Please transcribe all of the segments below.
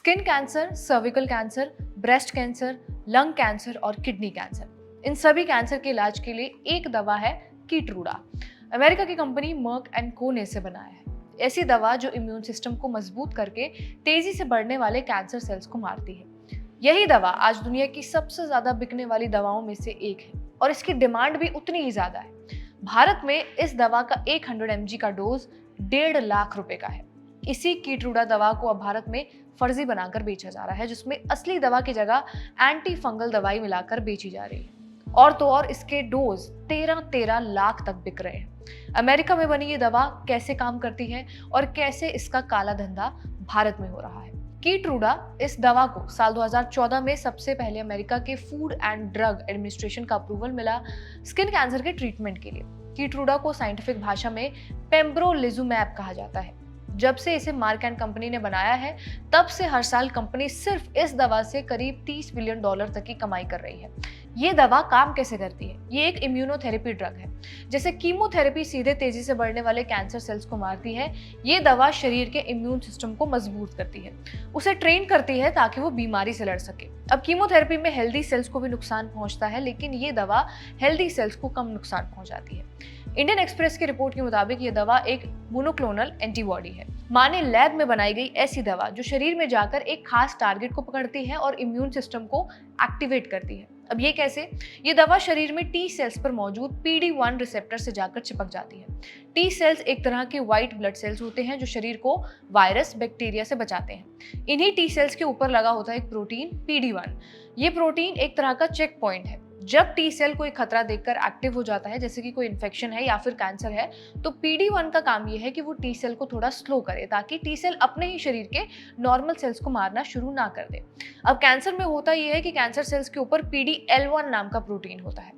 Skin cancer, cervical cancer, breast cancer, lung cancer और kidney cancer, इन सभी cancer के इलाज के लिए एक दवा है कीट्रूडा। अमेरिका की कंपनी मर्क एंड को ने इसे बनाया है। ऐसी दवा जो इम्यून सिस्टम को मजबूत करके तेजी से बढ़ने वाले कैंसर सेल्स को मारती है। यही दवा आज दुनिया की सबसे ज्यादा बिकने वाली दवाओं में से एक है और इसकी डिमांड भी उतनी ही ज्यादा है। भारत में इस दवा का 100 mg का डोज 1.5 लाख रुपए का है। इसी कीट्रूडा दवा को अब भारत में फर्जी बनाकर बेचा जा रहा है, जिसमें असली दवा की जगह एंटी फंगल दवाई मिलाकर बेची जा रही है। और तो और इसके डोज 13 लाख तक बिक रहे हैं। अमेरिका में बनी ये दवा कैसे काम करती है और कैसे इसका काला धंधा भारत में हो रहा है। कीट्रूडा इस दवा को साल 2014 में सबसे पहले अमेरिका के फूड एंड ड्रग एडमिनिस्ट्रेशन का अप्रूवल मिला स्किन कैंसर के ट्रीटमेंट के लिए। कीट्रूडा को साइंटिफिक भाषा में पेम्ब्रोलिजुमैब कहा जाता है। जब से इसे मार्क एंड कंपनी ने बनाया है, तब से हर साल कंपनी सिर्फ इस दवा से करीब $30 बिलियन तक की कमाई कर रही है। ये दवा काम कैसे करती है? ये एक इम्यूनोथेरेपी ड्रग है। जैसे कीमोथेरेपी सीधे तेजी से बढ़ने वाले कैंसर सेल्स को मारती है, ये दवा शरीर के इम्यून सिस्टम को मजबूत करती है, उसे ट्रेन करती है ताकि वो बीमारी से लड़ सके। अब कीमोथेरेपी में हेल्दी सेल्स को भी नुकसान पहुंचता है, लेकिन ये दवा हेल्दी सेल्स को कम नुकसान पहुंचाती है। इंडियन एक्सप्रेस की रिपोर्ट के मुताबिक ये दवा एक मोनोक्लोनल एंटीबॉडी है, माने लैब में बनाई गई ऐसी दवा जो शरीर में जाकर एक खास टारगेट को पकड़ती है और इम्यून सिस्टम को एक्टिवेट करती है। अब ये कैसे? ये दवा शरीर में टी सेल्स पर मौजूद PD-1 रिसेप्टर से जाकर चिपक जाती है। टी सेल्स एक तरह के व्हाइट ब्लड सेल्स होते हैं जो शरीर को वायरस, बैक्टीरिया से बचाते हैं। इन्हीं टी सेल्स के ऊपर लगा होता है एक प्रोटीन PD-1। ये प्रोटीन एक तरह का चेक पॉइंट है। जब टी सेल कोई खतरा देखकर एक्टिव हो जाता है, जैसे कि कोई इन्फेक्शन है या फिर कैंसर है, तो PD-1 का काम यह है कि वो टी सेल को थोड़ा स्लो करे ताकि टी सेल अपने ही शरीर के नॉर्मल सेल्स को मारना शुरू ना कर दे। अब कैंसर में होता यह है कि कैंसर सेल्स के ऊपर PD-L1 नाम का प्रोटीन होता है।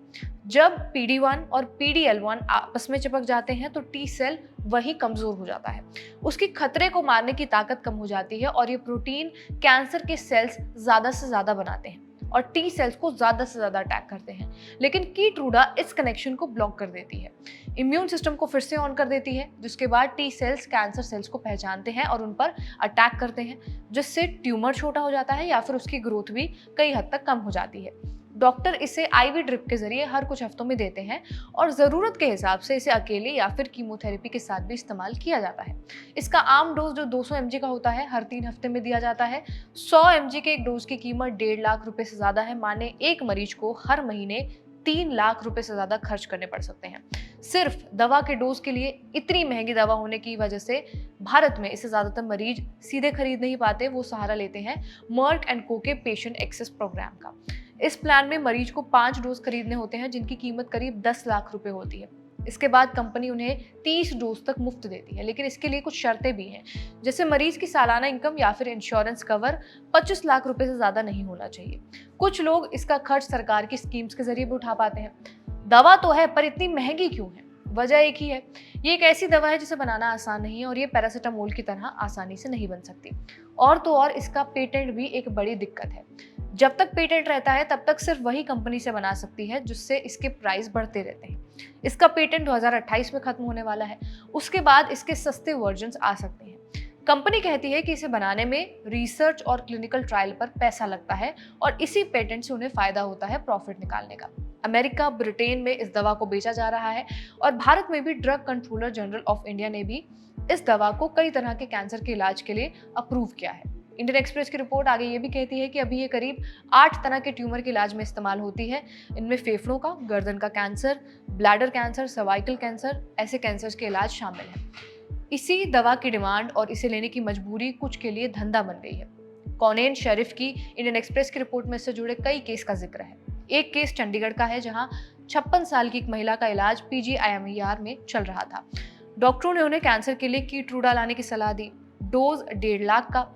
जब PD-1 और PD-L1 आपस में चिपक जाते हैं तो टी सेल वही कमजोर हो जाता है, उसकी खतरे को मारने की ताकत कम हो जाती है और ये प्रोटीन कैंसर के सेल्स ज्यादा से ज्यादा बनाते हैं और टी सेल्स को ज्यादा से ज्यादा अटैक करते हैं। लेकिन कीट्रूडा इस कनेक्शन को ब्लॉक कर देती है, इम्यून सिस्टम को फिर से ऑन कर देती है, जिसके बाद टी सेल्स कैंसर सेल्स को पहचानते हैं और उन पर अटैक करते हैं, जिससे ट्यूमर छोटा हो जाता है या फिर उसकी ग्रोथ भी कई हद तक कम हो जाती है। डॉक्टर इसे IV ड्रिप के जरिए हर कुछ हफ्तों में देते हैं और ज़रूरत के हिसाब से इसे अकेले या फिर कीमोथेरेपी के साथ भी इस्तेमाल किया जाता है। इसका आम डोज जो 200 mg का होता है, हर 3 हफ्ते में दिया जाता है। 100 mg के एक डोज की कीमत 1.5 लाख रुपए से ज़्यादा है, माने एक मरीज को हर महीने 3 लाख रुपए से ज़्यादा खर्च करने पड़ सकते हैं। सिर्फ दवा के डोज के लिए इतनी महंगी दवा होने की वजह से भारत में इसे ज़्यादातर मरीज सीधे खरीद नहीं पाते, वो सहारा लेते हैं मर्क एंड को के पेशेंट एक्सेस प्रोग्राम का। इस प्लान में मरीज को 5 डोज खरीदने होते हैं, जिनकी कीमत करीब 10 लाख रुपए होती है। इसके बाद कंपनी उन्हें 30 डोज तक मुफ्त देती है, लेकिन इसके लिए कुछ शर्तें भी हैं, जैसे मरीज की सालाना इनकम या फिर इंश्योरेंस कवर 25 लाख रुपए से ज्यादा नहीं होना चाहिए। कुछ लोग इसका खर्च सरकार की स्कीम्स के जरिए भी उठा पाते हैं। दवा तो है, पर इतनी महंगी क्यों है? वजह एक ही है, ये एक ऐसी दवा है जिसे बनाना आसान नहीं है और ये पैरासीटामोल की तरह आसानी से नहीं बन सकती। और तो और इसका पेटेंट भी एक बड़ी दिक्कत है। जब तक पेटेंट रहता है तब तक सिर्फ वही कंपनी से बना सकती है, जिससे इसके प्राइस बढ़ते रहते हैं। इसका पेटेंट 2028 में खत्म होने वाला है, उसके बाद इसके सस्ते वर्जन्स आ सकते हैं। कंपनी कहती है कि इसे बनाने में रिसर्च और क्लिनिकल ट्रायल पर पैसा लगता है और इसी पेटेंट से उन्हें फायदा होता है प्रॉफिट निकालने का। अमेरिका, ब्रिटेन में इस दवा को बेचा जा रहा है और भारत में भी drug controller general of India ने भी इस दवा को कई तरह के कैंसर के इलाज के लिए अप्रूव किया है। इंडियन एक्सप्रेस की रिपोर्ट आगे ये भी कहती है कि अभी ये करीब 8 तरह के ट्यूमर के इलाज में इस्तेमाल होती है। इनमें फेफड़ों का, गर्दन का cancer, bladder cancer, cervical cancer, ऐसे कैंसर के इलाज शामिल हैं। इसी दवा की डिमांड और इसे लेने की मजबूरी कुछ के लिए धंधा बन गई है। कौनेन शेरिफ की इंडियन एक्सप्रेस की रिपोर्ट में इससे जुड़े कई केस का जिक्र है। एक केस चंडीगढ़ का है, जहां 56 साल की एक महिला का इलाज PGIMER में चल रहा था। डॉक्टरों ने उन्हें कैंसर के लिए कीट्रूडा लाने की सलाह दी, डोज 1.5 लाख का।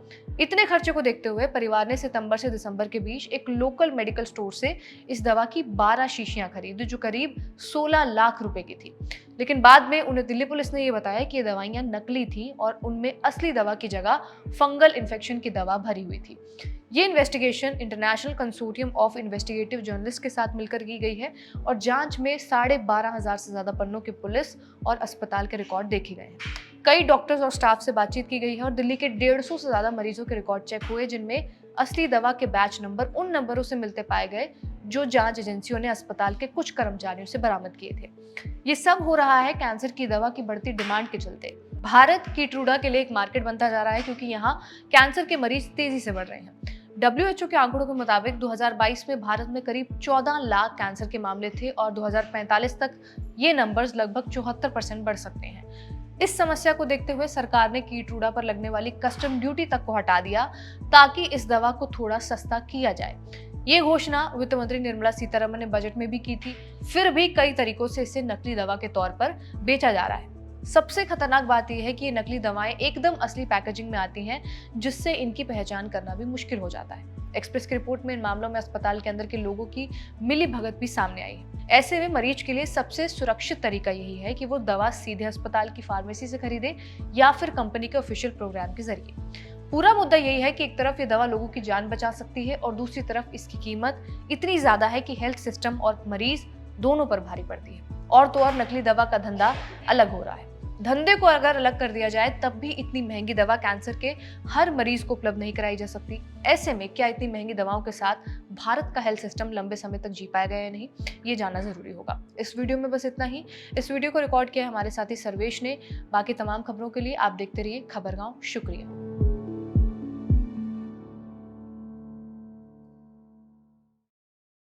इतने खर्चे को देखते हुए परिवार ने सितंबर से दिसंबर के बीच एक लोकल मेडिकल स्टोर से इस दवा की 12 शीशियां खरीदी, जो करीब 16 लाख रुपए की थी। लेकिन बाद में उन्हें दिल्ली पुलिस ने यह बताया कि ये दवाइयां नकली थी और उनमें असली दवा की जगह फंगल इन्फेक्शन की दवा भरी हुई थी। ये investigation international consortium of investigative journalist के साथ मिलकर की गई है और जांच में 12,500 से ज्यादा पन्नों के पुलिस और अस्पताल के रिकॉर्ड देखे गए हैं। कई डॉक्टर्स और स्टाफ से बातचीत की गई है और दिल्ली के 150 से ज्यादा मरीजों के रिकॉर्ड चेक हुए, जिनमें असली दवा के बैच नंबर उन नंबरों से मिलते पाए गए जो जांच एजेंसियों ने अस्पताल के कुछ कर्मचारियों से बरामद किए थे। ये सब हो रहा है कैंसर की दवा की बढ़ती डिमांड के चलते। भारत कीटरूडा के लिए एक मार्केट बनता जा रहा है, क्योंकि यहाँ कैंसर के मरीज तेजी से बढ़ रहे हैं। WHO के आंकड़ों के मुताबिक 2022 में भारत में करीब 14 लाख कैंसर के मामले थे और 2045 तक ये नंबर्स लगभग 74% बढ़ सकते हैं। इस समस्या को देखते हुए सरकार ने कीटरूडा पर लगने वाली कस्टम ड्यूटी तक को हटा दिया, ताकि इस दवा को थोड़ा सस्ता किया जाए। ये घोषणा वित्त मंत्री निर्मला सीतारमण ने बजट में भी की थी। फिर भी कई तरीकों से इसे नकली दवा के तौर पर बेचा जा रहा है। सबसे खतरनाक बात यह है कि ये नकली दवाएं एकदम असली पैकेजिंग में आती हैं, जिससे इनकी पहचान करना भी मुश्किल हो जाता है। एक्सप्रेस की रिपोर्ट में इन मामलों में अस्पताल के अंदर के लोगों की मिली भगत भी सामने आई है। ऐसे में मरीज के लिए सबसे सुरक्षित तरीका यही है कि वो दवा सीधे अस्पताल की फार्मेसी से खरीदे या फिर कंपनी के ऑफिशियल प्रोग्राम के जरिए। पूरा मुद्दा यही है कि एक तरफ ये दवा लोगों की जान बचा सकती है और दूसरी तरफ इसकी कीमत इतनी ज्यादा है कि हेल्थ सिस्टम और मरीज दोनों पर भारी पड़ती है। और तो और नकली दवा का धंधा अलग हो रहा है। धंधे को अगर अलग कर दिया जाए तब भी इतनी महंगी दवा कैंसर के हर मरीज को उपलब्ध नहीं कराई जा सकती। ऐसे में क्या इतनी महंगी दवाओं के साथ भारत का हेल्थ सिस्टम लंबे समय तक जी पाएगा या नहीं, ये जानना जरूरी होगा। इस वीडियो में बस इतना ही। इस वीडियो को रिकॉर्ड किया हमारे साथी सर्वेश ने। बाकी तमाम खबरों के लिए आप देखते रहिए खबरगांव। शुक्रिया।